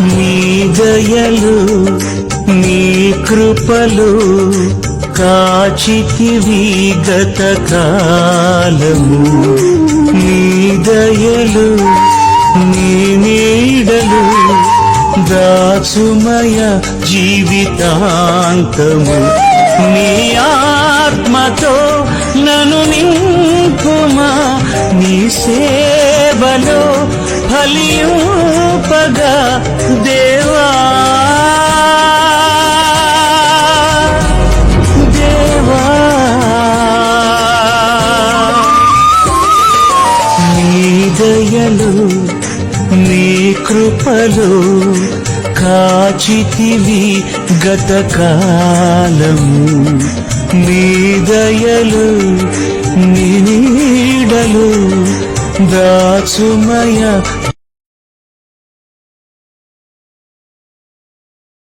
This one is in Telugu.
నీ దయలు నీ కృపలు కాచితివి గత కాలము. నీ దయలు నీ నీడలు దాచుమయ జీవితాంతము. నీ ఆత్మతో నన్ను నింపుమా, నీ సేవలో ఫలింపగా దేవా. దేవా నీ దయలు నీ కృపలు కాచితివి గత కాలము. నీ దయలు నీ నీడలు దాచుమయ